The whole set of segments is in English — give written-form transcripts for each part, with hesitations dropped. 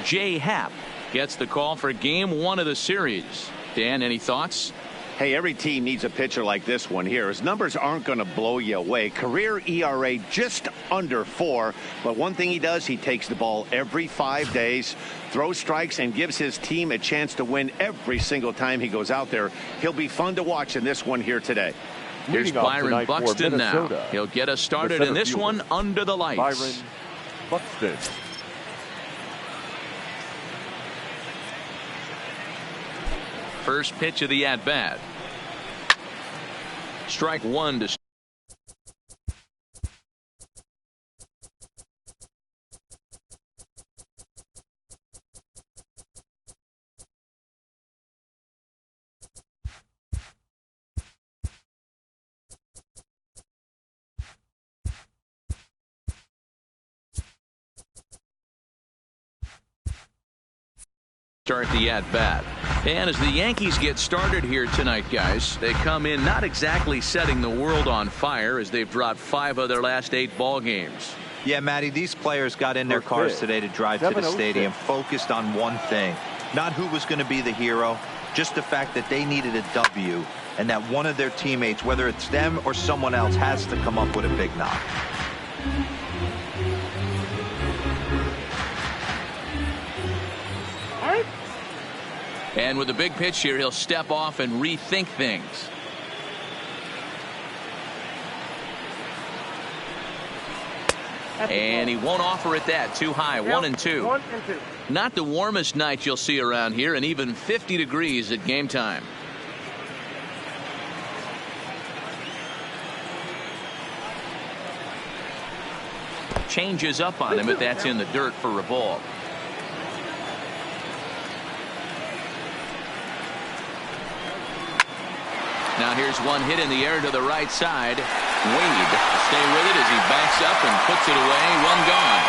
Jay Happ gets the call for game 1 of the series. Dan, any thoughts? Hey, every team needs a pitcher like this one here. His numbers aren't going to blow you away. Career ERA just under 4. But one thing he does, he takes the ball every 5 days, throws strikes, and gives his team a chance to win every single time he goes out there. He'll be fun to watch in this one here today. Here's Byron Buxton now. He'll get us started in this one under the lights. Byron Buxton. First pitch of the at-bat. Strike 1 to start the at-bat. And as the Yankees get started here tonight, guys, they come in not exactly setting the world on fire as they've dropped 5 of their last 8 ball games. Yeah, Matty, these players got in their cars today to drive to the stadium focused on one thing. Not who was going to be the hero, just the fact that they needed a W and that one of their teammates, whether it's them or someone else, has to come up with a big knock. And with a big pitch here, he'll step off and rethink things. And he won't offer it that. Too high. 1-2. Not the warmest night you'll see around here, and even 50 degrees at game time. Changes up on him, but that's in the dirt for a ball. Now here's one hit in the air to the right side. Wade stay with it as he backs up and puts it away. One gone.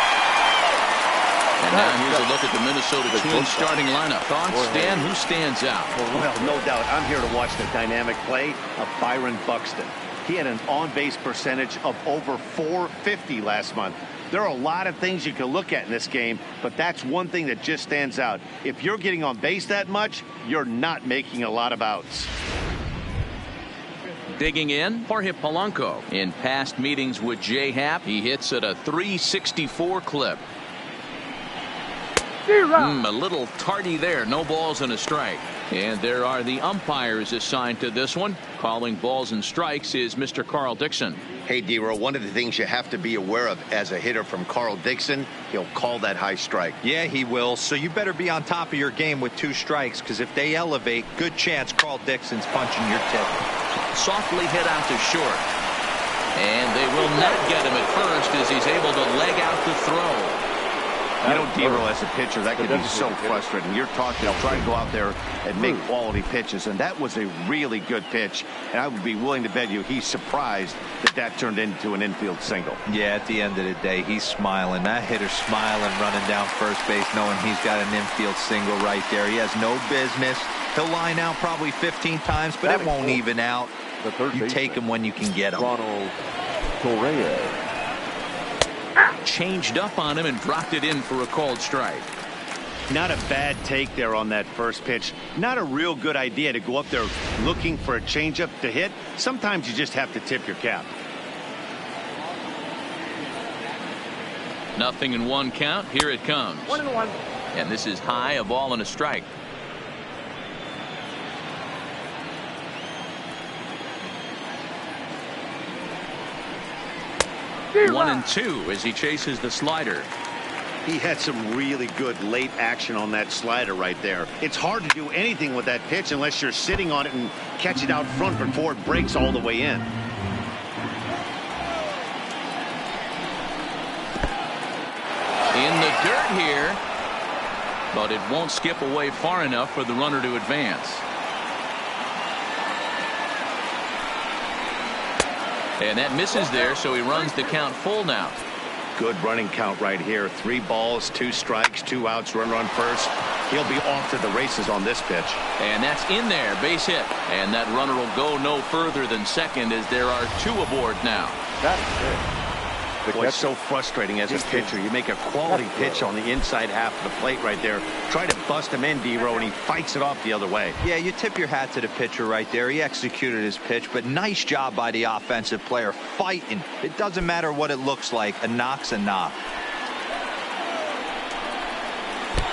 And now here's a look at the Minnesota Twins starting lineup. Thoughts, Dan? Who stands out? Well, no doubt. I'm here to watch the dynamic play of Byron Buxton. He had an on-base percentage of over .450 last month. There are a lot of things you can look at in this game, but that's one thing that just stands out. If you're getting on base that much, you're not making a lot of outs. Digging in, Jorge Polanco. In past meetings with Jay Happ, he hits at a .364 clip. A little tardy there. No balls and a strike. And there are the umpires assigned to this one. Calling balls and strikes is Mr. Carl Dixon. Hey, D-Row, one of the things you have to be aware of as a hitter from Carl Dixon, he'll call that high strike. Yeah, he will. So you better be on top of your game with 2 strikes, because if they elevate, good chance Carl Dixon's punching your tip. Softly hit out to short. And they will not get him at first as he's able to leg out the throw. You know, D-Row, as a pitcher, that could be so frustrating. You're trying to go out there and make quality pitches, and that was a really good pitch. And I would be willing to bet you he's surprised that turned into an infield single. Yeah, at the end of the day, he's smiling. That hitter's smiling, running down first base, knowing he's got an infield single right there. He has no business. He'll line out probably 15 times, but it won't even out. You take him when you can get him. Changed up on him and dropped it in for a called strike. Not a bad take there on that first pitch. Not a real good idea to go up there looking for a changeup to hit. Sometimes you just have to tip your cap. Nothing in 1 count. Here it comes. 1-1. And this is high, a ball and a strike. One and 2 as he chases the slider. He had some really good late action on that slider right there. It's hard to do anything with that pitch unless you're sitting on it and catch it out front before it breaks all the way in. In the dirt here, but it won't skip away far enough for the runner to advance. And that misses there, so he runs the count full now. Good running count right here. 3 balls, 2 strikes, 2 outs, runner on first. He'll be off to the races on this pitch. And that's in there, base hit. And that runner will go no further than second as there are 2 aboard now. That's it. Boy, it's so frustrating as a pitcher. You make a quality pitch on the inside half of the plate right there. Try to bust him in, D-Row, and he fights it off the other way. Yeah, you tip your hat to the pitcher right there. He executed his pitch, but nice job by the offensive player fighting. It doesn't matter what it looks like. A knock's a knock.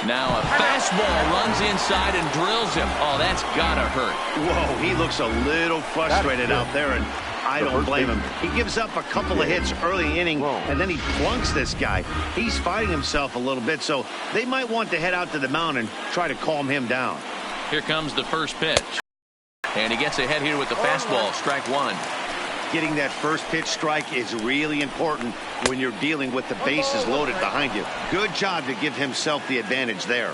Now a fastball runs inside and drills him. Oh, that's gotta hurt. Whoa, he looks a little frustrated out there, and I don't blame him. He gives up a couple of hits early inning, and then he plunks this guy. He's fighting himself a little bit, so they might want to head out to the mound and try to calm him down. Here comes the first pitch. And he gets ahead here with the fastball, strike one. Getting that first pitch strike is really important when you're dealing with the bases loaded behind you. Good job to give himself the advantage there.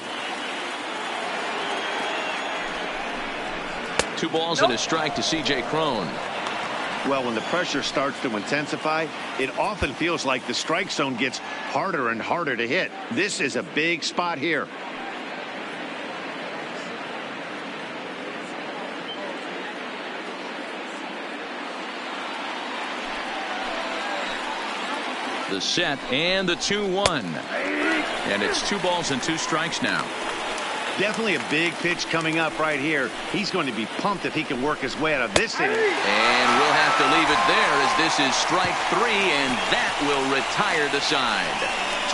2 balls and a strike to C.J. Cron. Well, when the pressure starts to intensify, it often feels like the strike zone gets harder and harder to hit. This is a big spot here. The set and the 2-1. And it's 2 balls and 2 strikes now. Definitely a big pitch coming up right here. He's going to be pumped if he can work his way out of this inning. And we'll have to leave it there as this is strike 3, and that will retire the side.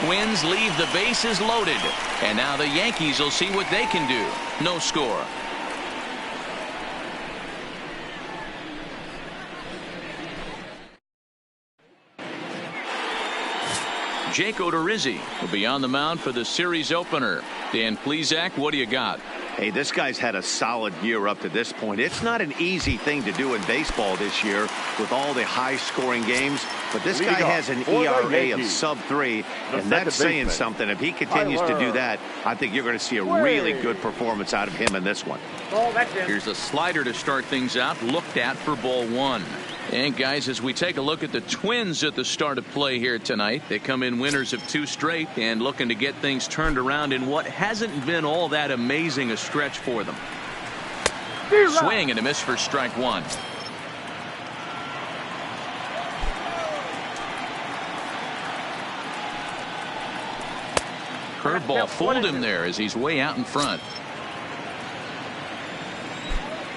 Twins leave the bases loaded. And now the Yankees will see what they can do. No score. Jake Odorizzi will be on the mound for the series opener. Dan Plesac, what do you got? Hey, this guy's had a solid year up to this point. It's not an easy thing to do in baseball this year with all the high-scoring games, but this guy has an ERA of sub-3, and that's saying something. If he continues to do that, I think you're going to see a really good performance out of him in this one. Here's a slider to start things out, looked at for ball 1. And guys, as we take a look at the Twins at the start of play here tonight, they come in winners of 2 straight and looking to get things turned around in what hasn't been all that amazing a stretch for them. Swing and a miss for strike 1. Curveball fooled him there as he's way out in front.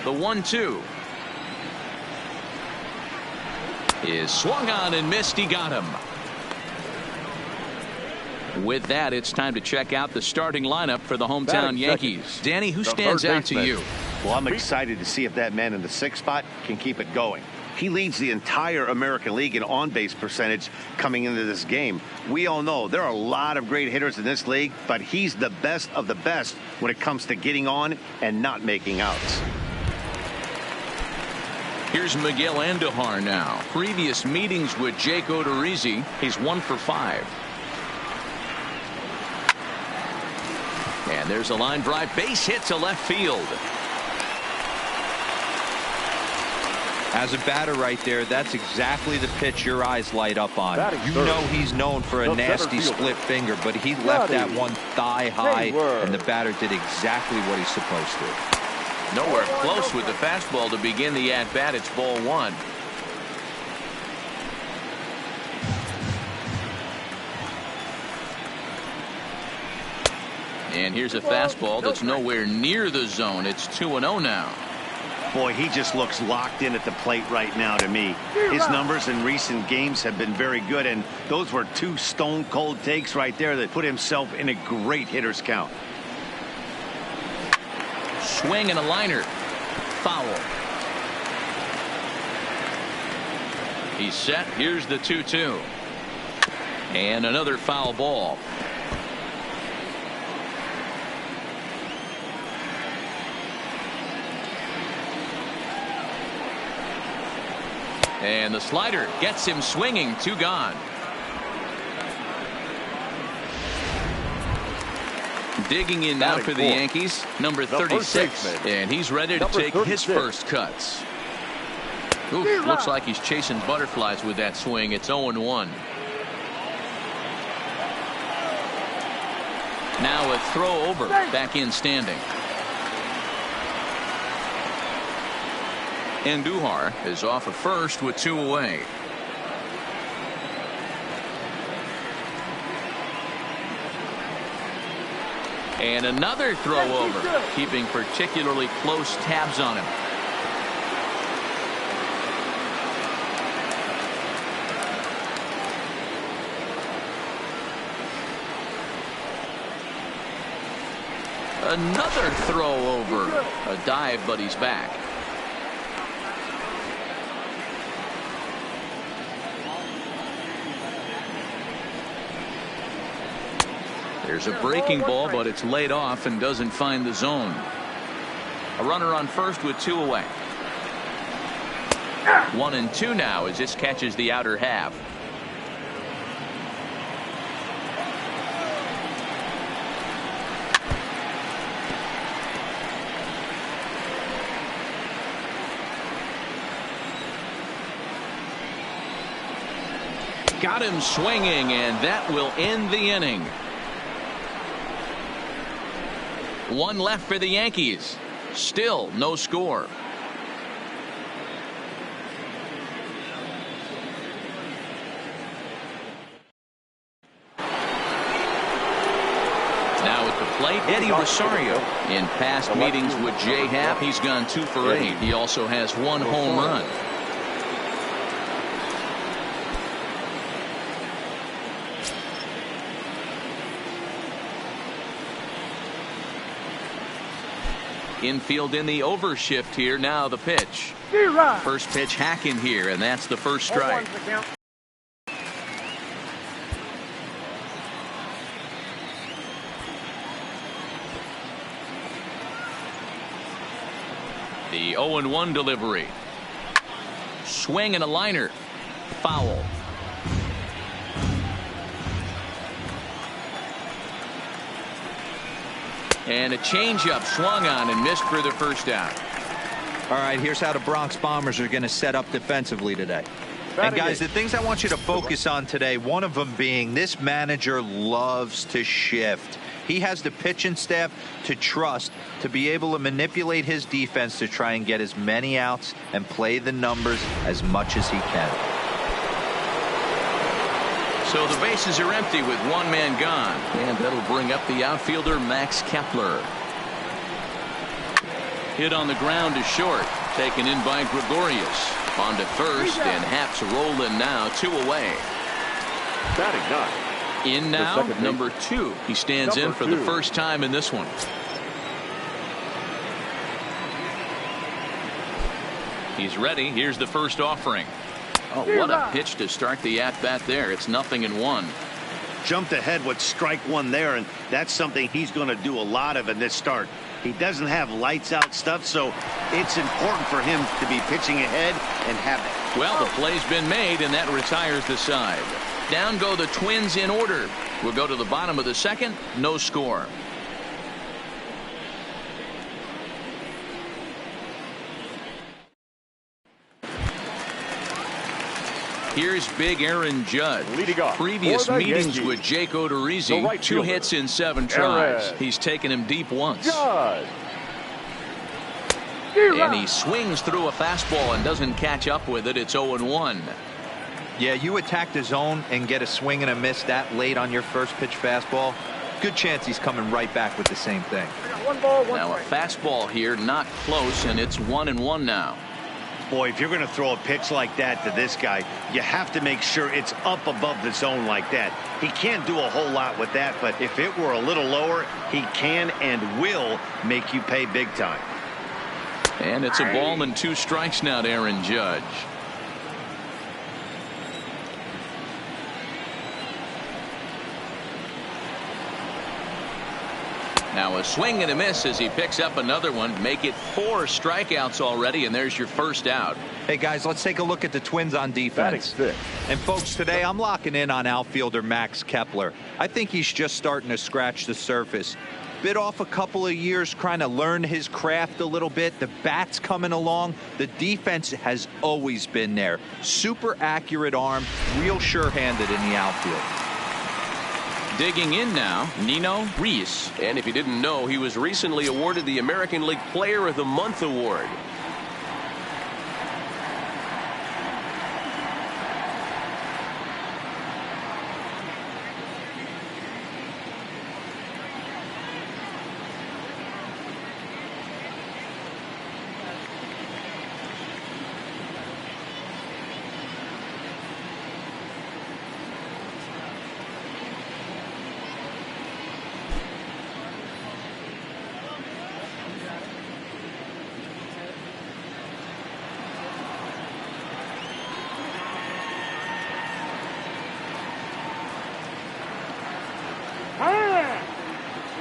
The 1-2. Is swung on and missed. He got him. With that, it's time to check out the starting lineup for the hometown Yankees. Danny, who stands out to you? Well, I'm excited to see if that man in the 6th spot can keep it going. He leads the entire American League in on-base percentage coming into this game. We all know there are a lot of great hitters in this league, but he's the best of the best when it comes to getting on and not making outs. Here's Miguel Andujar now. Previous meetings with Jake Odorizzi, he's 1 for 5. And there's a line drive, base hit to left field. As a batter right there, that's exactly the pitch your eyes light up on. You know he's known for a nasty split finger, but he left that one thigh high, and the batter did exactly what he's supposed to. Nowhere close with the fastball to begin the at-bat. It's ball 1. And here's a fastball that's nowhere near the zone. It's 2-0 now. Boy, he just looks locked in at the plate right now to me. His numbers in recent games have been very good, and those were 2 stone-cold takes right there that put himself in a great hitter's count. Swing and a liner. Foul. He's set. Here's the 2-2. And another foul ball. And the slider gets him swinging. 2 gone. Digging in now for the Yankees, number 36, and he's ready to take his first cuts. Oof, looks like he's chasing butterflies with that swing. It's 0-1. Now a throw over, back in standing. Andujar is off of first with 2 away. And another throw over, keeping particularly close tabs on him. Another throw over. A dive, but he's back. There's a breaking ball, but it's laid off and doesn't find the zone. A runner on first with 2 away. 1-2 now as this catches the outer half. Got him swinging, and that will end the inning. 1 left for the Yankees. Still no score. Now at the plate, Eddie Rosario. In past meetings with Jay Happ, he's gone 2 for 8. He also has 1 home run. Infield in the overshift here. Now the pitch. First pitch hacking here, and that's the first strike. The 0-1 delivery. Swing and a liner. Foul. And a changeup swung on and missed for the first out. All right, here's how the Bronx Bombers are going to set up defensively today. And guys, the things I want you to focus on today, one of them being this manager loves to shift. He has the pitching staff to trust to be able to manipulate his defense to try and get as many outs and play the numbers as much as he can. So the bases are empty with 1 man gone, and that'll bring up the outfielder Max Kepler. Hit on the ground to short, taken in by Gregorius. On to first, and Happ's rolling now, 2 away. Batting 9. In now, number 2. He stands in for the first time in this one. He's ready. Here's the first offering. Oh, what a pitch to start the at-bat there. It's 0-1. Jumped ahead with strike 1 there, and that's something he's going to do a lot of in this start. He doesn't have lights-out stuff, so it's important for him to be pitching ahead and have it. Well, the play's been made, and that retires the side. Down go the Twins in order. We'll go to the bottom of the second. No score. Here's big Aaron Judge. Previous meetings with Jake Odorizzi, 2 hits in 7 tries. He's taken him deep once. And he swings through a fastball and doesn't catch up with it. It's 0-1. Yeah, you attack the zone and get a swing and a miss that late on your first pitch fastball. Good chance he's coming right back with the same thing. Now a fastball here, not close, and it's 1-1 now. Boy, if you're going to throw a pitch like that to this guy, you have to make sure it's up above the zone like that. He can't do a whole lot with that, but if it were a little lower, he can and will make you pay big time. And it's a ball and 2 strikes now to Aaron Judge. Now a swing and a miss as he picks up another one. Make it 4 strikeouts already, and there's your first out. Hey guys, let's take a look at the Twins on defense. And folks, today I'm locking in on outfielder Max Kepler. I think he's just starting to scratch the surface. Bit off a couple of years trying to learn his craft a little bit. The bat's coming along. The defense has always been there. Super accurate arm, real sure-handed in the outfield. Digging in now, Nino Reese. And if you didn't know, he was recently awarded the American League Player of the Month award.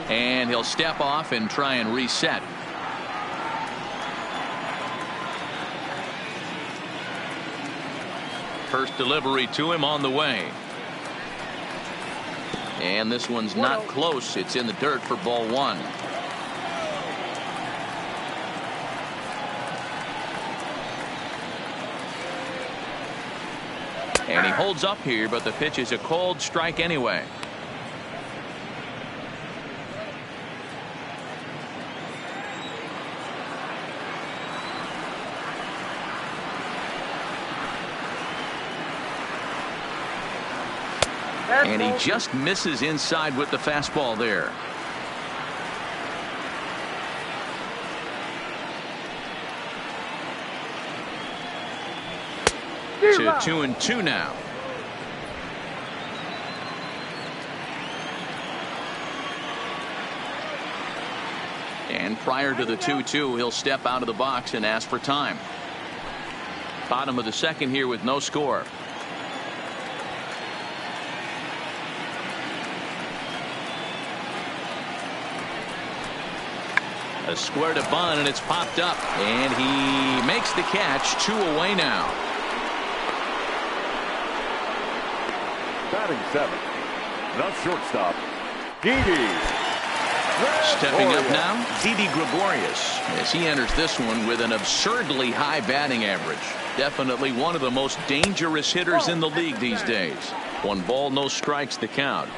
And he'll step off and try and reset. First delivery to him on the way. And this one's not close. It's in the dirt for ball one. And he holds up here, but the pitch is a cold strike anyway. And he just misses inside with the fastball there. To 2-2 now. And prior to the 2-2, he'll step out of the box and ask for time. Bottom of the second here with no score. A square to bunt, and it's popped up. And he makes the catch. 2 away now. Batting 7th, the shortstop, Didi. Stepping up now, Didi Gregorius, as he enters this one with an absurdly high batting average. Definitely one of the most dangerous hitters in the league these days. 1 ball, no strikes the count.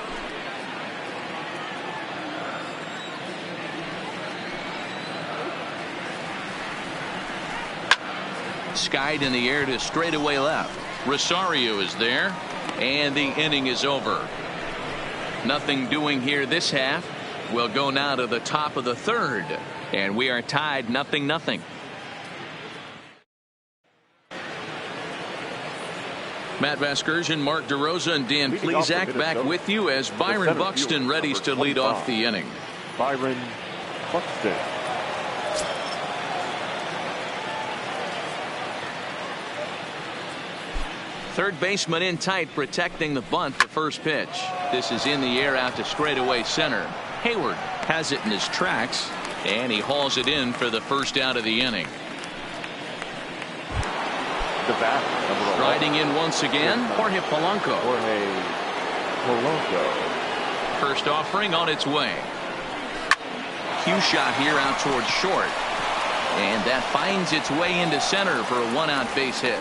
Skied in the air to straightaway left. Rosario is there, and the inning is over. Nothing doing here this half. We'll go now to the top of the third, and we are tied 0-0. Matt Vasgersian, Mark DeRosa, and Dan Plesac back with you as Byron Buxton readies to lead off the inning. Byron Buxton. Third baseman in tight, protecting the bunt for first pitch. This is in the air out to straightaway center. Hayward has it in his tracks, and he hauls it in for the first out of the inning. The bat, number 11. Riding in once again, Jorge Polanco. First offering on its way. Cue shot here out towards short. And that finds its way into center for a 1-out base hit.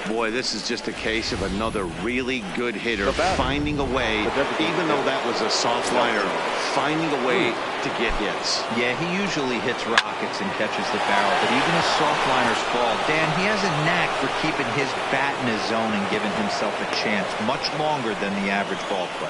Boy, this is just a case of another really good hitter finding a way, even though that was a soft liner, finding a way to get hits. Yeah, he usually hits rockets and catches the barrel, but even his soft liners fall. Dan, he has a knack for keeping his bat in his zone and giving himself a chance much longer than the average ball player.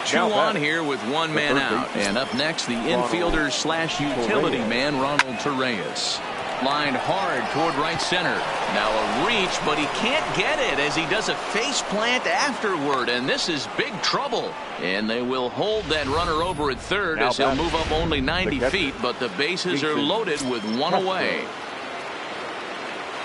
2 on here with 1 man out, and up next the infielder slash utility man Ronald Torreyes. Lined hard toward right center. Now a reach, but he can't get it as he does a face plant afterward, and this is big trouble. And they will hold that runner over at third as he'll move up only 90 feet, but the bases are loaded with 1 away.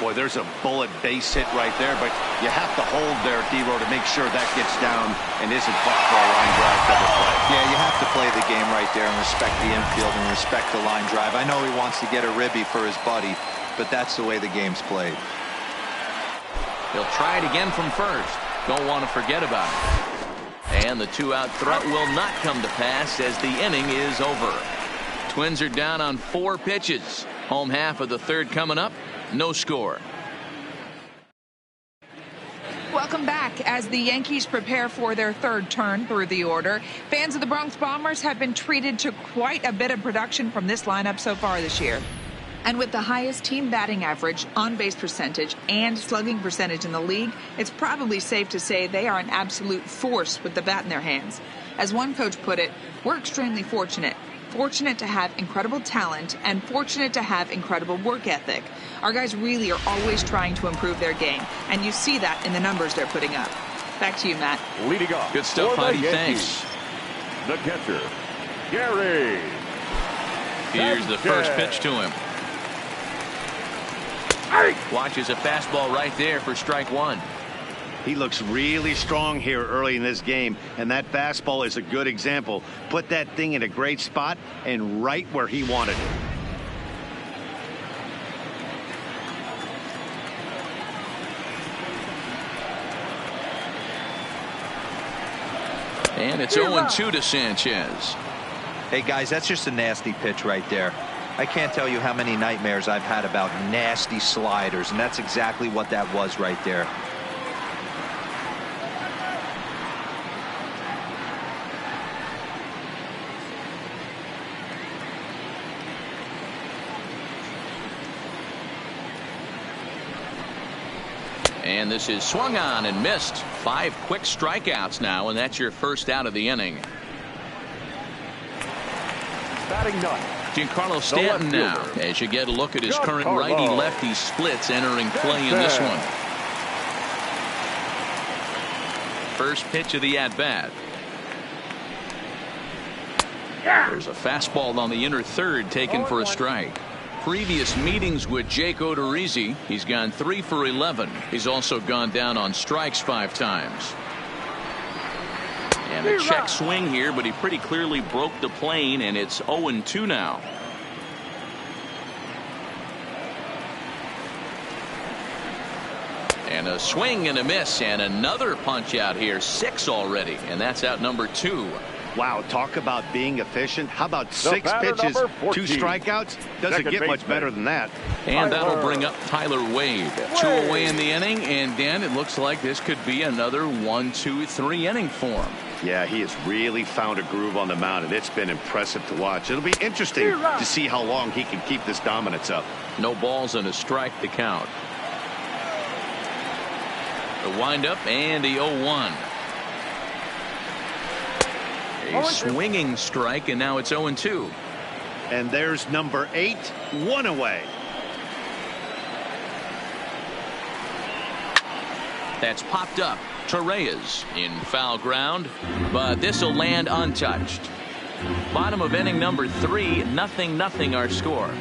Boy, there's a bullet base hit right there, but you have to hold there, D-Row, to make sure that gets down and isn't caught for a line drive double play. Yeah, you have to play the game right there and respect the infield and respect the line drive. I know he wants to get a ribby for his buddy, but that's the way the game's played. He'll try it again from first. Don't want to forget about it. And the 2-out threat will not come to pass as the inning is over. Twins are down on 4 pitches. Home half of the third coming up. No score. Welcome back. As the Yankees prepare for their third turn through the order, fans of the Bronx Bombers have been treated to quite a bit of production from this lineup so far this year. And with the highest team batting average, on-base percentage, and slugging percentage in the league, it's probably safe to say they are an absolute force with the bat in their hands. As one coach put it, we're extremely fortunate. Fortunate to have incredible talent and fortunate to have incredible work ethic. Our guys really are always trying to improve their game, and you see that in the numbers they're putting up. Back to you, Matt. Leading off. Good stuff, Heidi. Thanks. The catcher, Gary. Here's the first pitch to him. Watches a fastball right there for strike 1. He looks really strong here early in this game, and that fastball is a good example. Put that thing in a great spot and right where he wanted it. And it's 0-2 to Sanchez. Hey, guys, that's just a nasty pitch right there. I can't tell you how many nightmares I've had about nasty sliders, and that's exactly what that was right there. And this is swung on and missed. 5 quick strikeouts now, and that's your first out of the inning. Batting ninth. Giancarlo Stanton now, as you get a look at his current righty-lefty splits entering play in this one. First pitch of the at-bat. There's a fastball on the inner third taken for a strike. Previous meetings with Jake Odorizzi, he's gone 3 for 11. He's also gone down on strikes 5 times. And a check swing here, but he pretty clearly broke the plane, and it's 0-2 now. And a swing and a miss, and another punch out here. 6 already, and that's out number 2. Wow, talk about being efficient. How about 6 pitches, 2 strikeouts? Doesn't get much better than that. And that'll bring up Tyler Wade. 2 away in the inning, and Dan, it looks like this could be another 1-2-3 inning for him. Yeah, he has really found a groove on the mound, and it's been impressive to watch. It'll be interesting to see how long he can keep this dominance up. No balls and a strike to count. The windup and the 0-1. A swinging strike, and now it's 0-2. And there's number 8, 1 away. That's popped up. Torreyes in foul ground, but this will land untouched. Bottom of inning number 3, 0-0 our score.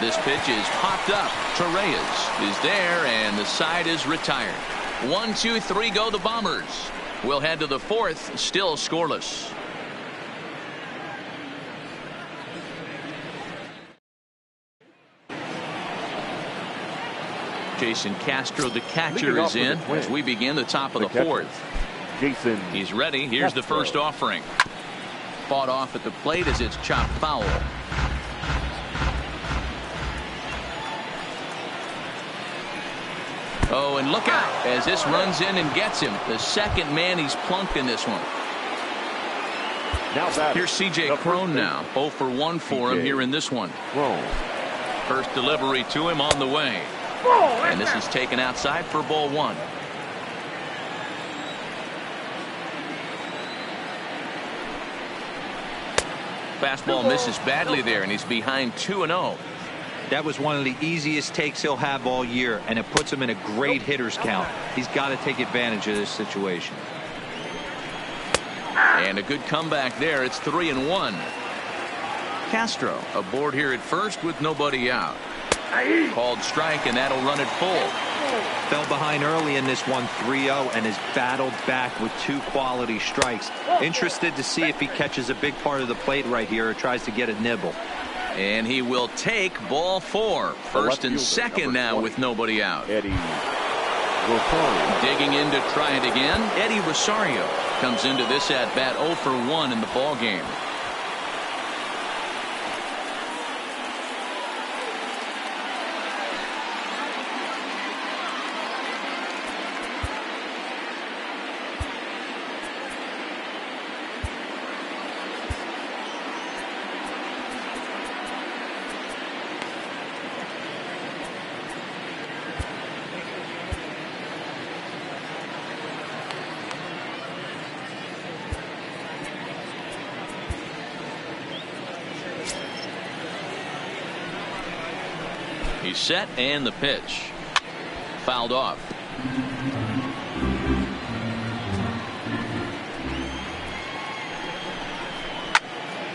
This pitch is popped up. Torreyes is there, and the side is retired. 1-2-3 go the Bombers. We'll head to the 4th, still scoreless. Jason Castro, the catcher, is in as we begin the top of the 4th. Jason. He's ready. Here's the first offering. Fought off at the plate as it's chopped foul. Oh, and look out as this runs in and gets him. The second man he's plunked in this one. Here's C.J. Cron now. 0 for 1 for him here in this one. First delivery to him on the way. And this is taken outside for ball 1. Fastball misses badly there, and he's behind 2-0. That was one of the easiest takes he'll have all year, and it puts him in a great hitter's count. He's got to take advantage of this situation. And a good comeback there. It's 3-1. Castro aboard here at first with nobody out. Called strike, and that'll run it full. Fell behind early in this one, 3-0, and has battled back with 2 quality strikes. Interested to see if he catches a big part of the plate right here or tries to get a nibble. And he will take ball 4. First and second now with nobody out. Eddie Rosario. Digging in to try it again. Eddie Rosario comes into this at bat 0 for 1 in the ball game. He's set, and the pitch. Fouled off.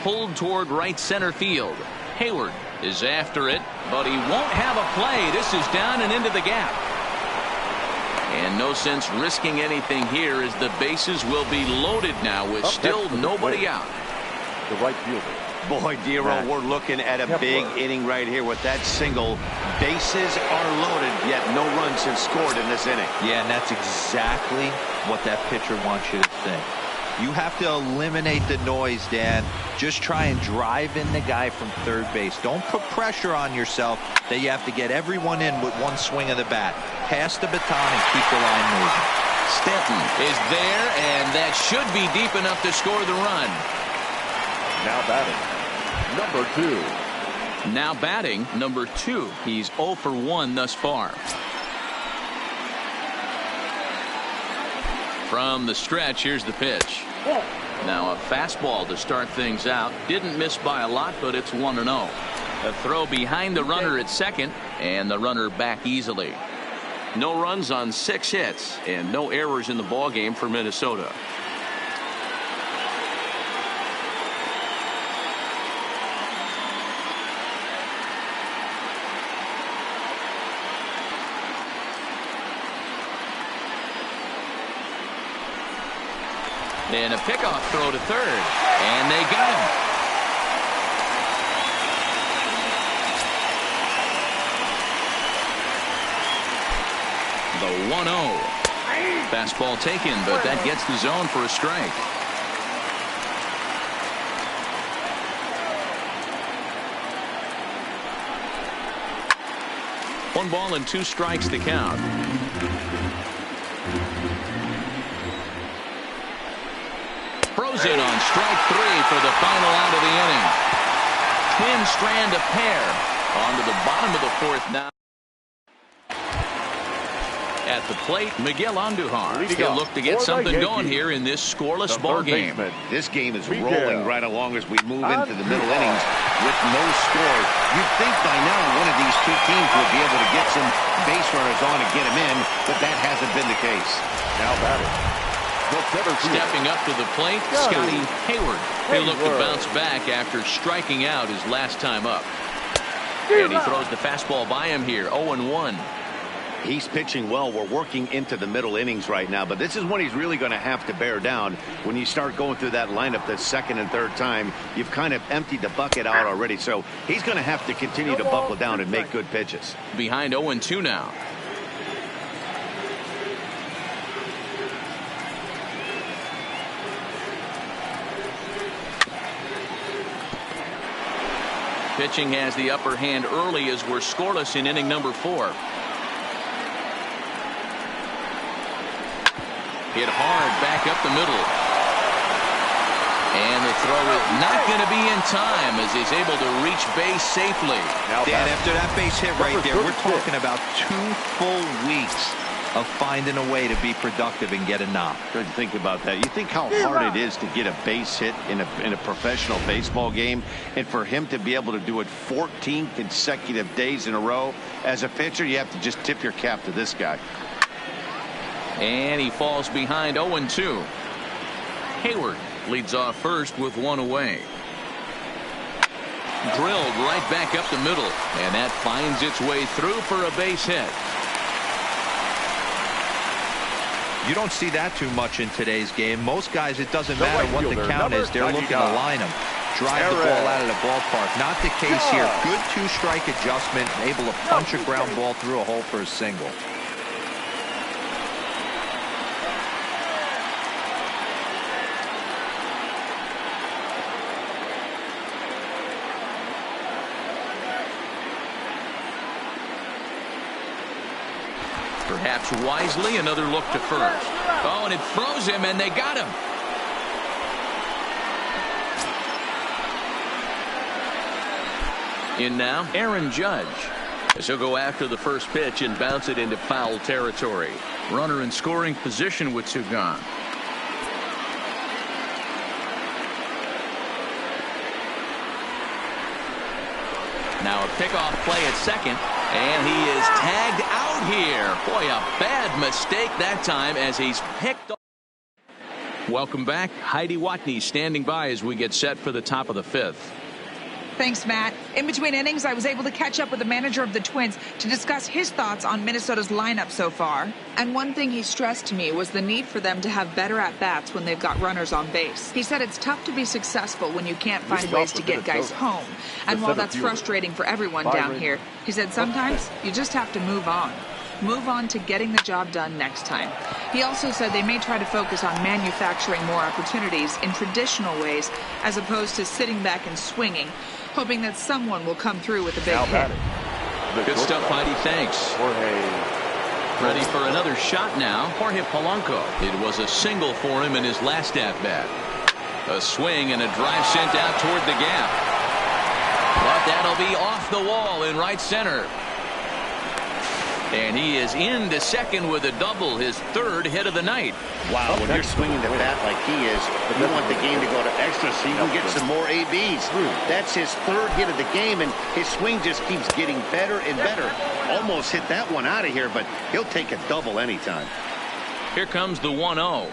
pulled toward right center field. Hayward is after it, but he won't have a play. This is down and into the gap. And no sense risking anything here as the bases will be loaded now with still nobody out. The right fielder. Boy, Dero, we're looking at a big inning right here with that single. Bases are loaded, yet no runs have scored in this inning. Yeah, and that's exactly what that pitcher wants you to think. You have to eliminate the noise, Dan. Just try and drive in the guy from third base. Don't put pressure on yourself that you have to get everyone in with one swing of the bat. Pass the baton and keep the line moving. Stanton is there, and that should be deep enough to score the run. Now batting, number 2. Now batting, number 2. He's 0 for 1 thus far. From the stretch, here's the pitch. Now a fastball to start things out. Didn't miss by a lot, but it's 1-0. A throw behind the runner at second, and the runner back easily. No runs on 6 hits, and no errors in the ballgame for Minnesota. And a pickoff throw to third, and they got him. The 1-0. Fastball taken, but that gets the zone for a strike. One ball and 2 strikes to count. Frozen on strike 3 for the final out of the inning. Twin strand a pair onto the bottom of the 4th now. At the plate, Miguel Andujar. He'll look to get something going here in this scoreless ball game. This game is rolling right along as we move into the middle innings with no score. You'd think by now one of these two teams would be able to get some base runners on and get them in, but that hasn't been the case. Now batting. Stepping up to the plate, Scotty Hayward. He'll look to bounce back after striking out his last time up. And he throws the fastball by him here, 0-1. He's pitching well. We're working into the middle innings right now, but this is when he's really going to have to bear down. When you start going through that lineup the second and third time, you've kind of emptied the bucket out already, so he's going to have to continue to buckle down and make good pitches. Behind 0-2 now. Pitching has the upper hand early as we're scoreless in inning number 4. Hit hard back up the middle. And the throw is not going to be in time as he's able to reach base safely. Dan, after that base hit right there, we're talking about 2 full weeks of finding a way to be productive and get a knock. Good to think about that. You think how hard it is to get a base hit in a professional baseball game, and for him to be able to do it 14 consecutive days in a row. As a pitcher, you have to just tip your cap to this guy. And he falls behind 0-2. Hayward leads off first with 1 away. Drilled right back up the middle, and that finds its way through for a base hit. You don't see that too much in today's game. Most guys, it doesn't matter what the count is. They're looking to line them, drive the ball out of the ballpark. Not the case here. Good 2-strike adjustment, able to punch a ground ball through a hole for a single. Perhaps wisely, another look to first. Oh, and it froze him, and they got him. In now, Aaron Judge. As he'll go after the first pitch and bounce it into foul territory. Runner in scoring position with 2 gone. Now a pickoff play at second, and he is tagged out here. Boy, a bad mistake that time as he's picked off. Welcome back. Heidi Watney standing by as we get set for the top of the fifth. Thanks, Matt. In between innings, I was able to catch up with the manager of the Twins to discuss his thoughts on Minnesota's lineup so far. And one thing he stressed to me was the need for them to have better at-bats when they've got runners on base. He said it's tough to be successful when you can't find ways to get guys home. And while that's frustrating for everyone down here, he said sometimes you just have to move on. Move on to getting the job done next time. He also said they may try to focus on manufacturing more opportunities in traditional ways as opposed to sitting back and swinging, hoping that someone will come through with a big hit. Good stuff, Heidi. Thanks. Ready for another shot now. Jorge Polanco. It was a single for him in his last at-bat. A swing and a drive sent out toward the gap. But that'll be off the wall in right center. And he is into second with a double, his third hit of the night. Wow, when you're swinging the bat like he is, you want the game to go to extra so you can get some more ABs. That's his third hit of the game, and his swing just keeps getting better and better. Almost hit that one out of here, but he'll take a double anytime. Here comes the 1-0.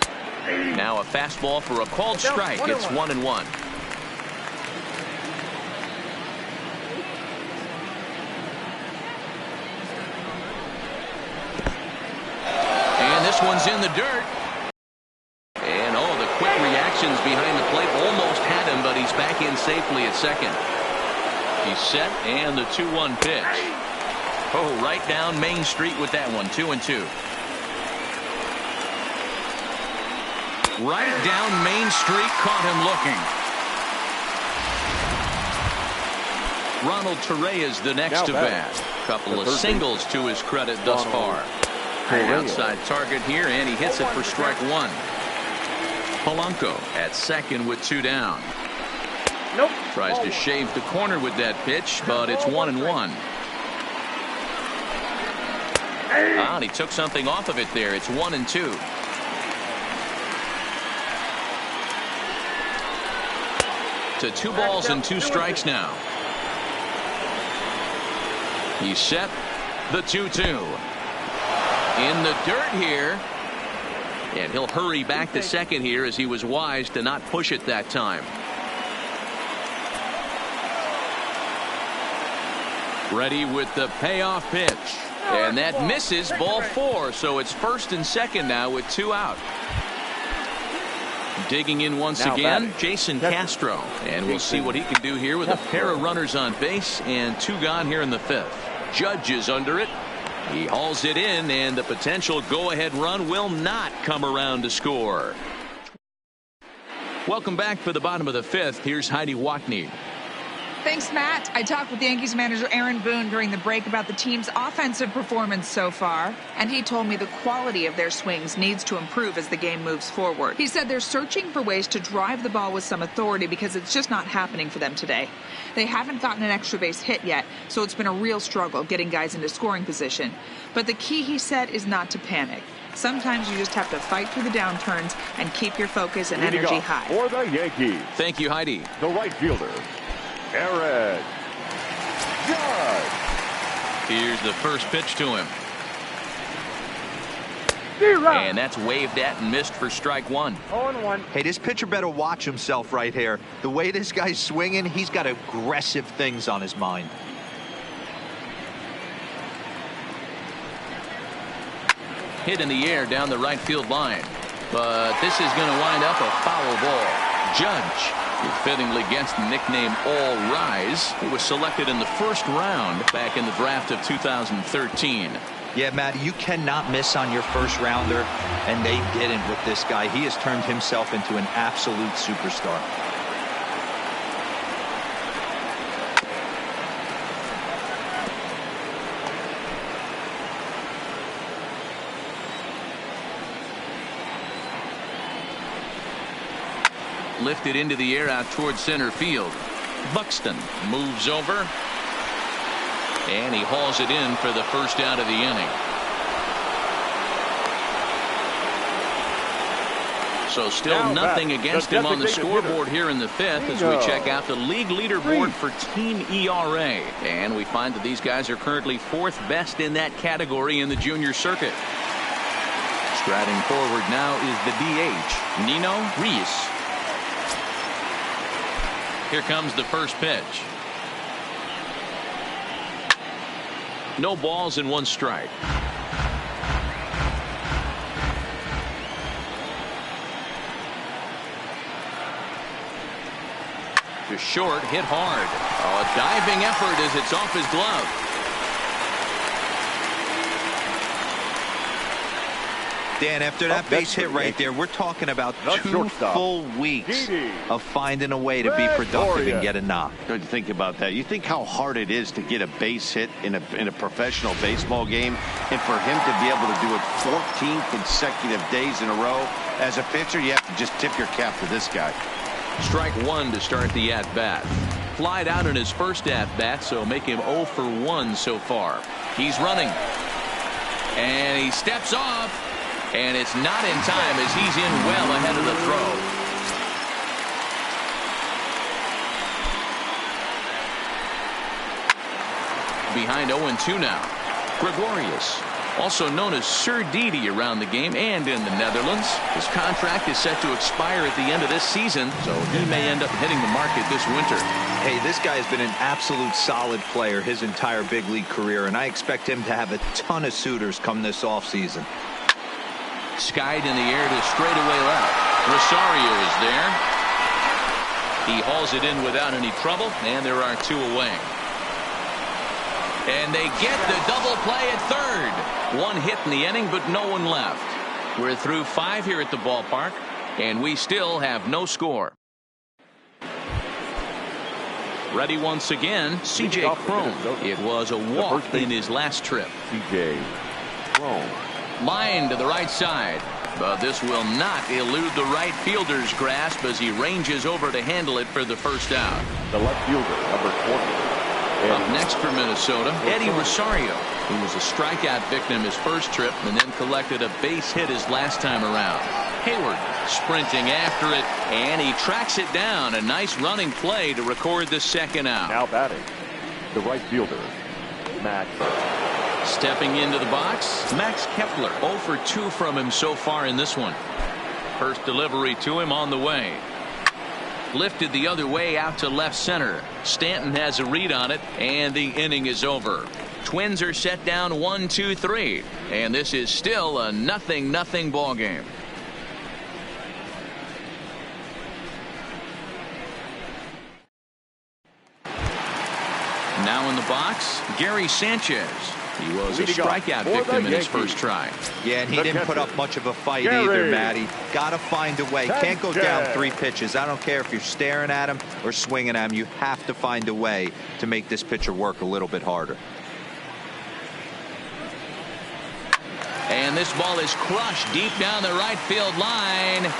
Now a fastball for a called strike. It's 1-1. This one's in the dirt. And oh, the quick reactions behind the plate almost had him, but he's back in safely at second. He's set, and the 2-1 pitch. Oh, right down Main Street with that one. 2-2. Right down Main Street, caught him looking. Ronald Torre is the next to bat. Couple of singles to his credit thus far. Outside target here, and he hits it for strike one. Polanco at second with 2 down. Tries to shave the corner with that pitch, but it's 1-1. And he took something off of it there. It's 1-2. To 2 balls and 2 strikes now. He's set. The 2-2. In the dirt here. And he'll hurry back to second here as he was wise to not push it that time. Ready with the payoff pitch. And that misses, ball 4. So it's first and second now with 2 out. Digging in once again, Jason Castro. And we'll see what he can do here with a pair of runners on base and 2 gone here in the 5th. Judge is under it. He hauls it in, and the potential go-ahead run will not come around to score. Welcome back for the bottom of the 5th. Here's Heidi Watney. Thanks, Matt. I talked with Yankees manager Aaron Boone during the break about the team's offensive performance so far, and he told me the quality of their swings needs to improve as the game moves forward. He said they're searching for ways to drive the ball with some authority because it's just not happening for them today. They haven't gotten an extra base hit yet, so it's been a real struggle getting guys into scoring position. But the key, he said, is not to panic. Sometimes you just have to fight through the downturns and keep your focus and energy high. For the Yankees. Thank you, Heidi. The right fielder, Aaron Judge. Here's the first pitch to him. And that's waved at and missed for strike 1. 0-1. Hey, this pitcher better watch himself right here. The way this guy's swinging, he's got aggressive things on his mind. Hit in the air down the right field line. But this is going to wind up a foul ball. Judge, who fittingly gets the nickname All Rise, he was selected in the first round back in the draft of 2013. Yeah, Matt, you cannot miss on your first rounder, and they didn't with this guy. He has turned himself into an absolute superstar. Lifted into the air out towards center field. Buxton moves over. And he hauls it in for the first out of the inning. So still nothing against him on the scoreboard here in the 5th as we check out the league leaderboard for team ERA. And we find that these guys are currently 4th best in that category in the junior circuit. Striding forward now is the DH, Nino Reese. Here comes the first pitch. No balls and 1 strike. To short, hit hard. Oh, a diving effort as it's off his glove. Dan, after that base hit right there, we're talking about 2 full weeks of finding a way to be productive and get a knock. Good to think about that. You think how hard it is to get a base hit in a professional baseball game, and for him to be able to do it 14 consecutive days in a row. As a pitcher, you have to just tip your cap to this guy. Strike 1 to start the at-bat. Flied out in his first at-bat, so make him 0 for 1 so far. He's running. And he steps off. And it's not in time as he's in well ahead of the throw. Behind 0-2 now. Gregorius, also known as Sir Didi around the game and in the Netherlands. His contract is set to expire at the end of this season, so he may end up hitting the market this winter. Hey, this guy has been an absolute solid player his entire big league career, and I expect him to have a ton of suitors come this offseason. Skied in the air to straightaway left. Rosario is there. He hauls it in without any trouble, and there are 2 away. And they get the double play at third. 1 hit in the inning, but no one left. We're through 5 here at the ballpark, and we still have no score. Ready once again, C.J. Cron. It was a walk in his last trip. C.J. Cron. Line to the right side, but this will not elude the right fielder's grasp as he ranges over to handle it for the first out. The left fielder, number 20. Up next for Minnesota, Eddie Rosario, who was a strikeout victim his first trip and then collected a base hit his last time around. Hayward sprinting after it, and he tracks it down. A nice running play to record the second out. Now batting, the right fielder, Max. Stepping into the box, Max Kepler. 0 for 2 from him so far in this one. First delivery to him on the way. Lifted the other way out to left center. Stanton has a read on it, and the inning is over. Twins are set down 1-2-3, and this is still a 0-0 ball game. Now in the box, Gary Sanchez. He was a strikeout victim in his first try. Yeah, and he didn't put up much of a fight either, Matty. Got to find a way. Can't go down 3 pitches. I don't care if you're staring at him or swinging at him. You have to find a way to make this pitcher work a little bit harder. And this ball is crushed deep down the right field line.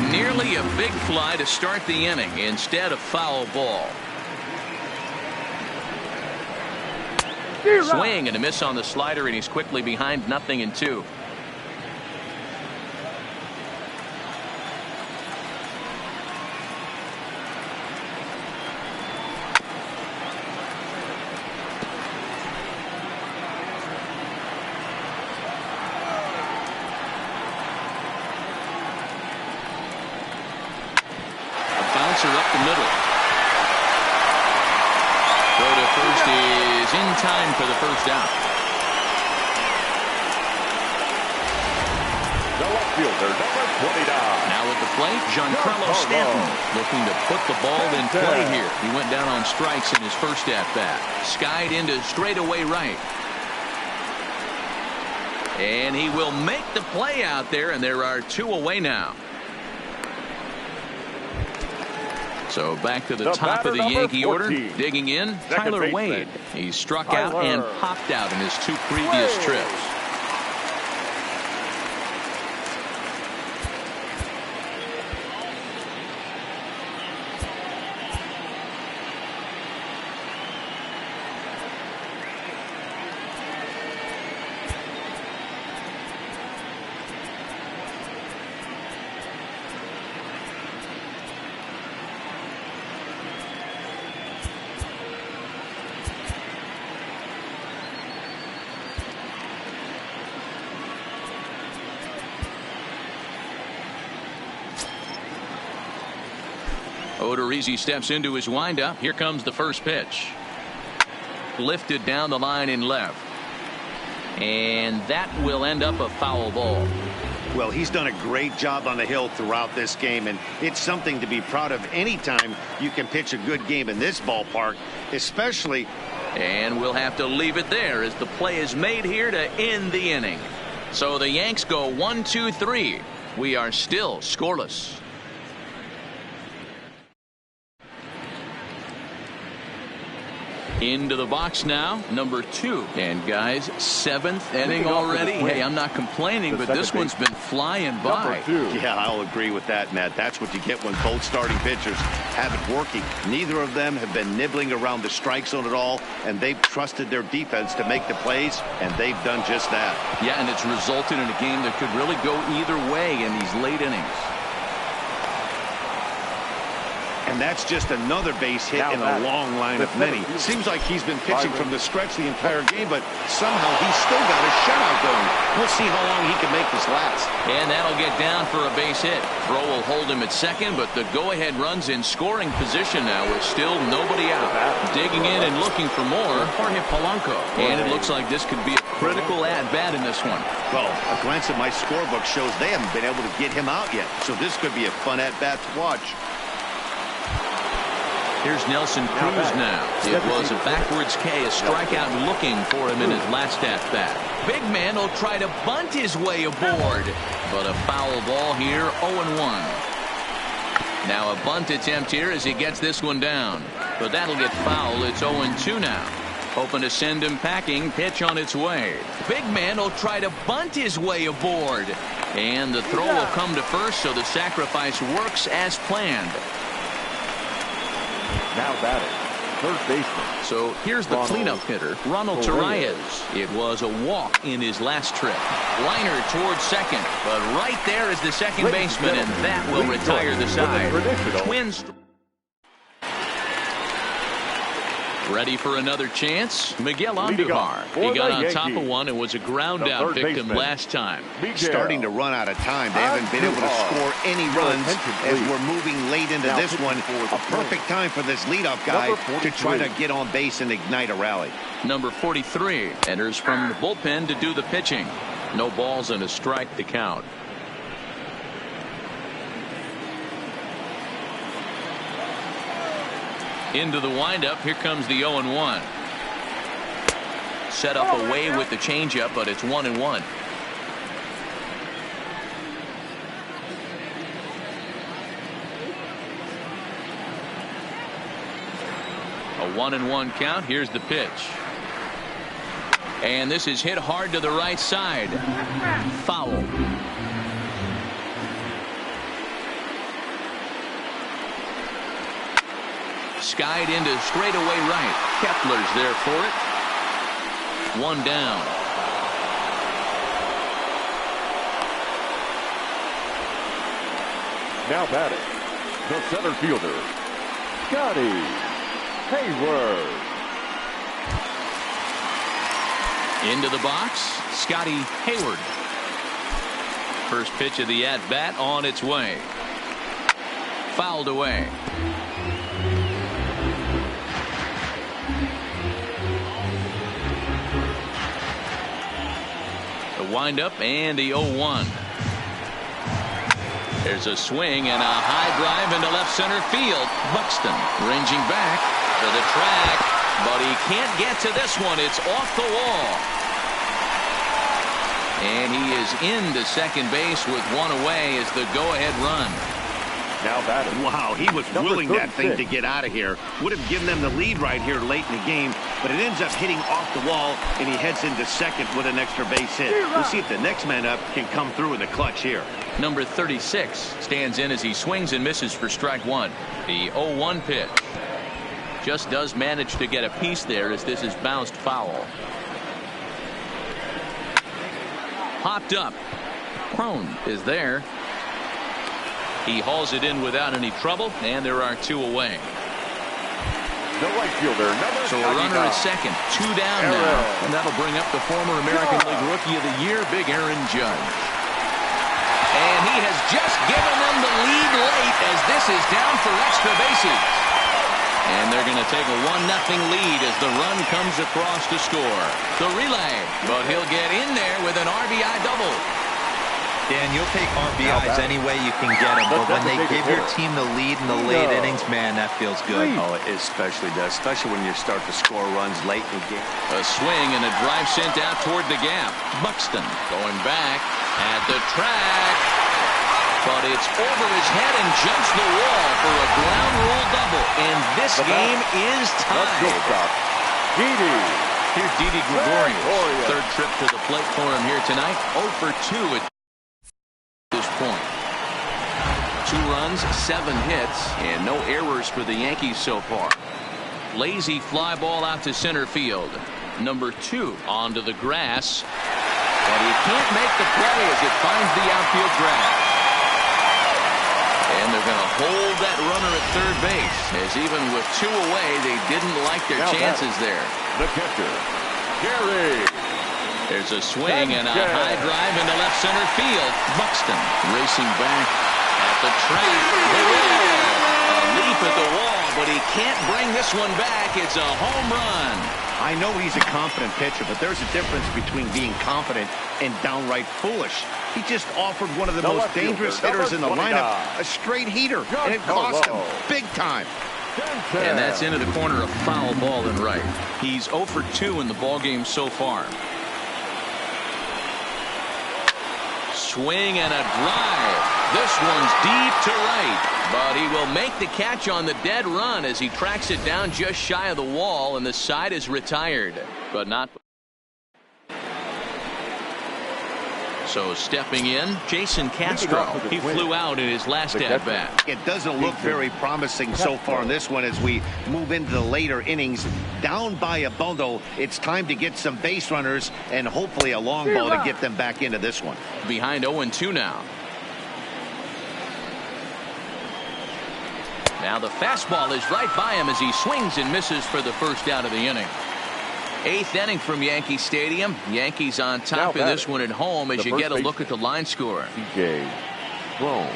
Nearly a big fly to start the inning instead of foul ball. Swing and a miss on the slider, and he's quickly behind 0-2. A bouncer up the middle. Throw to first is in time for the first out. The left fielder, number 29. Now at the plate, Giancarlo Stanton looking to put the ball in play here. He went down on strikes in his first at-bat. Skied into straightaway right. And he will make the play out there, and there are 2 away now. So back to the top of the Yankee order. Digging in, Tyler Wade. He struck out and popped out in his 2 previous trips. Odorizzi steps into his windup. Here comes the first pitch. Lifted down the line in left. And that will end up a foul ball. Well, he's done a great job on the hill throughout this game, and it's something to be proud of anytime you can pitch a good game in this ballpark, especially. And we'll have to leave it there as the play is made here to end the inning. So the Yanks go 1-2-3. We are still scoreless. Into the box now, number 2. And guys, 7th inning already. Hey, I'm not complaining, but this one's been flying by. Yeah, I'll agree with that, Matt. That's what you get when both starting pitchers have it working. Neither of them have been nibbling around the strike zone at all, and they've trusted their defense to make the plays, and they've done just that. Yeah, and it's resulted in a game that could really go either way in these late innings. And that's just another base hit in a long line of many. Seems like he's been pitching from the stretch the entire game, but somehow he's still got a shutout going. We'll see how long he can make this last. And that'll get down for a base hit. Throw will hold him at second, but the go-ahead run's in scoring position now with still nobody out. Digging in and looking for more, Jorge Polanco. And it looks like this could be a critical at-bat in this one. Well, a glance at my scorebook shows they haven't been able to get him out yet, so this could be a fun at-bat to watch. Here's Nelson Cruz now. It was a backwards K, a strikeout looking for him in his last at-bat. Big man will try to bunt his way aboard, but a foul ball here, 0-1. Now a bunt attempt here as he gets this one down, but that'll get foul. It's 0-2 now. Hoping to send him packing. Pitch on its way. Big man will try to bunt his way aboard, and the throw will come to first, so the sacrifice works as planned. Now batting, third baseman. So here's the cleanup hitter, Ronald Torreyes. It was a walk in his last trip. Liner towards second, but right there is the second baseman, and that will retire the side. Twins. Ready for another chance? Miguel Andujar. He got on top of one and was a ground out victim last time. Starting to run out of time. They haven't been able to score any runs as we're moving late into this one. A perfect time for this leadoff guy to try to get on base and ignite a rally. Number 43 enters from the bullpen to do the pitching. No balls and a strike to count. Into the windup. Here comes the 0-1. Set up away with the changeup, but it's 1-1. A 1-1 count. Here's the pitch. And this is hit hard to the right side. Foul. Skied into straightaway right. Kepler's there for it. One down. Now batting, the center fielder, Scotty Hayward. Into the box, Scotty Hayward. First pitch of the at-bat on its way. Fouled away. Windup and the 0-1. There's a swing and a high drive into left center field. Buxton ranging back to the track, but he can't get to this one. It's off the wall. And he is into second base with one away as the go-ahead run. Now batting. Wow, he was willing that thing to get out of here. Would have given them the lead right here late in the game, but it ends up hitting off the wall, and he heads into second with an extra base hit. We'll see if the next man up can come through in the clutch here. Number 36 stands in as he swings and misses for strike one. The 0-1 pitch. Just does manage to get a piece there as this is bounced foul. Popped up. Crone is there. He hauls it in without any trouble, and there are two away. The right fielder, so a runner at second, two down now, and that'll bring up the former American League Rookie of the Year, Big Aaron Judge. And he has just given them the lead late as this is down for extra bases. And they're going to take a 1-0 lead as the run comes across to score. The relay, but he'll get in there with an RBI double. Dan, you'll take RBIs any way you can get them, but when they give your team the lead in the late innings, man, that feels good. Oh, it especially does, especially when you start to score runs late in the game. A swing and a drive sent out toward the gap. Buxton going back at the track, but it's over his head and jumps the wall for a ground rule double. And this game is tied. Here's Didi Gregorius. Third trip to the plate for him here tonight. 0 for 2 at this point. 2 runs, 7 hits, and no errors for the Yankees so far. Lazy fly ball out to center field. Number 2 onto the grass, but he can't make the play as it finds the outfield grass. And they're going to hold that runner at third base, as even with 2 away, they didn't like their chances there. The catcher, Gary. There's a swing and a high drive into left center field. Buxton racing back at the track. The wall. A leap at the wall, but he can't bring this one back. It's a home run. I know he's a confident pitcher, but there's a difference between being confident and downright foolish. He just offered one of the most dangerous hitters in the lineup a straight heater, and it cost him big time. And that's into the corner, a foul ball in right. He's 0 for 2 in the ballgame so far. Swing and a drive. This one's deep to right, but he will make the catch on the dead run as he tracks it down just shy of the wall, and the side is retired, but not. So stepping in, Jason Castro. He flew out in his last at-bat. It doesn't look very promising so far in this one as we move into the later innings. Down by a bundle, it's time to get some base runners and hopefully a long ball to get them back into this one. Behind 0-2 now. Now the fastball is right by him as he swings and misses for the first out of the inning. 8th inning from Yankee Stadium. Yankees on top in this one at home as you get a look at the line score. C.J. Cron.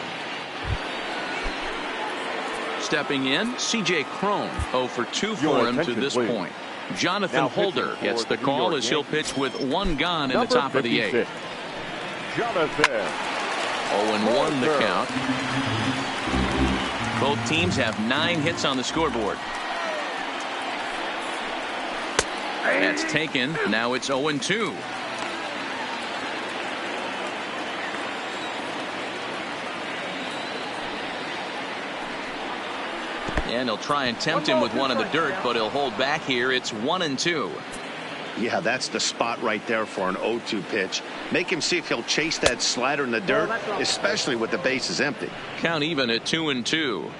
Stepping in, C.J. Cron. 0 for 2 for him to this point. Jonathan Holder gets the call as he'll pitch with 1 gone in the top of the 8th. Jonathan. 0-1 the count. Both teams have 9 hits on the scoreboard. That's taken. Now it's 0-2. And he'll try and tempt him with one in the dirt, but he'll hold back here. It's 1-2. Yeah, that's the spot right there for an 0-2 pitch. Make him see if he'll chase that slider in the dirt, especially with the bases empty. Count even at 2-2.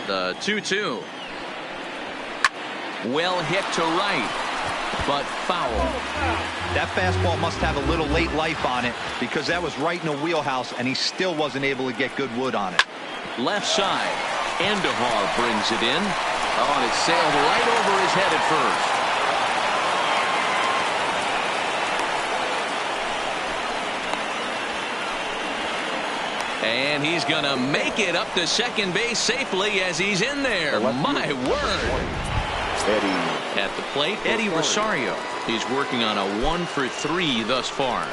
The 2-2. Well hit to right, but foul. That fastball must have a little late life on it because that was right in the wheelhouse and he still wasn't able to get good wood on it. Left side. Andahar brings it in. Oh, and it sailed right over his head at first. And he's going to make it up to second base safely as he's in there. My word. At the plate, Eddie Rosario. He's working on a 1 for 3 thus far.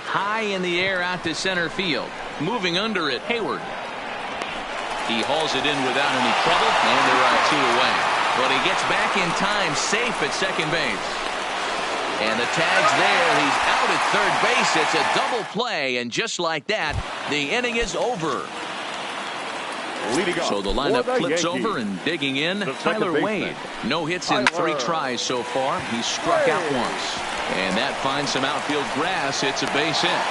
High in the air out to center field. Moving under it, Hayward. He hauls it in without any trouble, and they're out 2 away. But he gets back in time, safe at second base. And the tag's there. He's out at third base. It's a double play, and just like that, the inning is over. So the lineup flips over, and digging in, Tyler Wade. No hits in 3 tries so far. He's struck out once. And that finds some outfield grass. It's a base hit.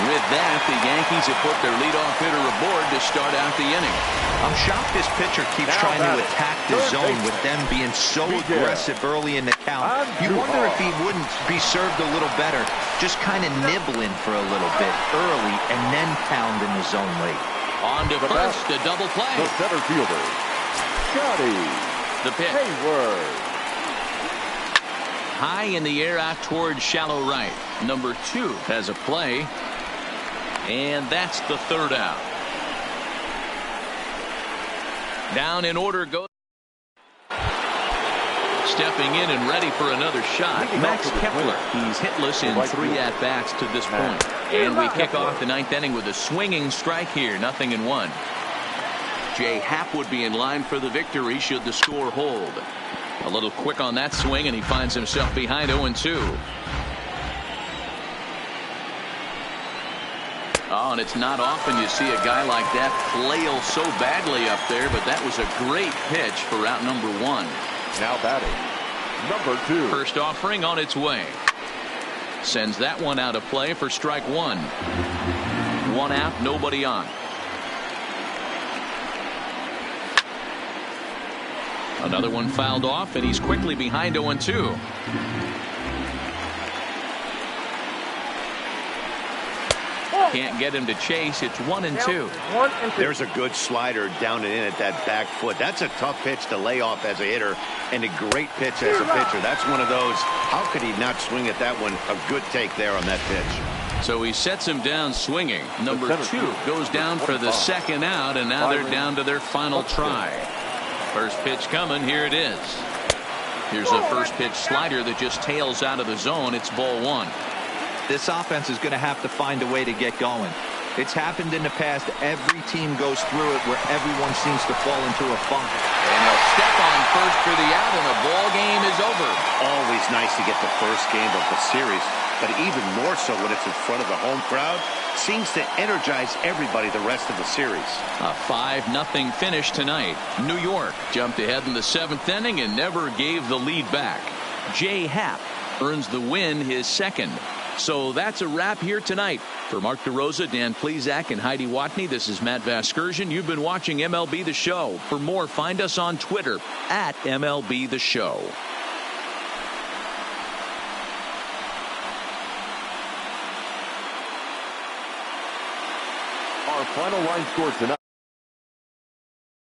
With that, the Yankees have put their leadoff hitter aboard to start out the inning. I'm shocked this pitcher keeps trying to attack the zone with them being so aggressive early in the count. You wonder if he wouldn't be served a little better, just kind of nibbling for a little bit early and then pound in the zone late. On to first, the double play. The center fielder, Scotty The pitch. Hayward. High in the air out towards shallow right. Number 2 has a play. And that's the third out. Down in order goes. Stepping in and ready for another shot, Max Kepler. He's hitless in 3 at-bats to this point. And we kick off the 9th inning with a swinging strike here, 0-1. Jay Happ would be in line for the victory should the score hold. A little quick on that swing, and he finds himself behind 0-2. Oh, and it's not often you see a guy like that flail so badly up there, but that was a great pitch for out number 1. Now batting, number 2. First offering on its way. Sends that one out of play for strike 1. 1 out, nobody on. Another one fouled off, and he's quickly behind 0-2. Can't get him to chase. It's 1-2. There's a good slider down and in at that back foot. That's a tough pitch to lay off as a hitter, and a great pitch as a pitcher. That's one of those. How could he not swing at that one? A good take there on that pitch. So he sets him down swinging. Number 2 goes down for the second out, and now they're down to their final try. First pitch coming. Here it is. Here's a first pitch slider that just tails out of the zone. It's ball 1. This offense is going to have to find a way to get going. It's happened in the past. Every team goes through it where everyone seems to fall into a funk. And he'll step on first for the out, and the ball game is over. Always nice to get the first game of the series, but even more so when it's in front of the home crowd. Seems to energize everybody the rest of the series. A 5-0 finish tonight. New York jumped ahead in the 7th inning and never gave the lead back. Jay Happ earns the win, his second. So that's a wrap here tonight. For Mark DeRosa, Dan Plesac, and Heidi Watney, this is Matt Vasgersian. You've been watching MLB The Show. For more, find us on Twitter at MLB The Show. Our final line score tonight.